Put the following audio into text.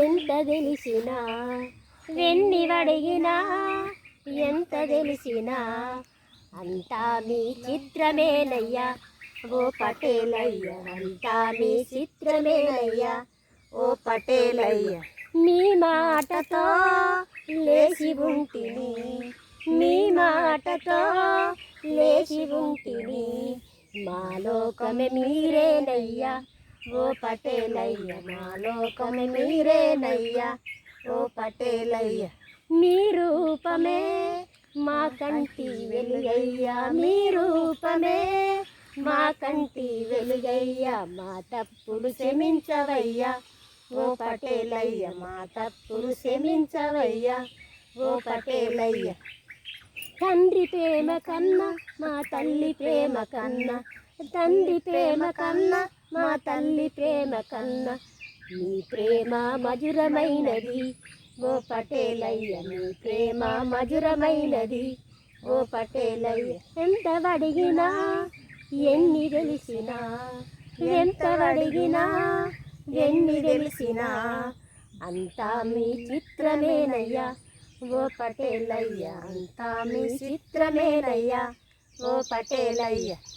ఎంత తెలిసినా వెన్ని అడిగినా ఎంత తెలిసినా అంతా మీ చిత్రమేనయ్యా ఓ పటేలయ్య, అంతా మీ చిత్రమేనయ్యా ఓ పటేలయ్య. మీ మాటతో లేచి ఉంటిని, మీ మాటతో లేచి ఉంటిని, మా లోకమే మీరేనయ్యా ఓ పటేలయ్య, మా లోకమే మీరేనయ్యా ఓ పటేలయ్య. మీ రూపమే మా కంటి వెలుగయ్యా, మీ రూపమే మా కంటి వెలుగయ్యా, మా తప్పులు క్షమించవయ్యా ఓ పటేలయ్య, మా తప్పులు క్షమించవయ్యా ఓ పటేలయ్య. తండ్రి ప్రేమ కన్నా మా తల్లి ప్రేమ కన్నా, తండ్రి ప్రేమ కన్నా మా తల్లి ప్రేమ కన్నా మీ ప్రేమ మధురమైనది ఓ పటేలయ్య, మీ ప్రేమ మధురమైనది ఓ పటేలయ్య. ఎంత అడిగినా ఎన్ని తెలిసినా, ఎంత అడిగినా ఎన్ని తెలిసినా అంతా మీ చిత్రమేనయ్యా ఓ పటేలయ్య, అంతా మీ చిత్రమేనయ్యా ఓ పటేలయ్య.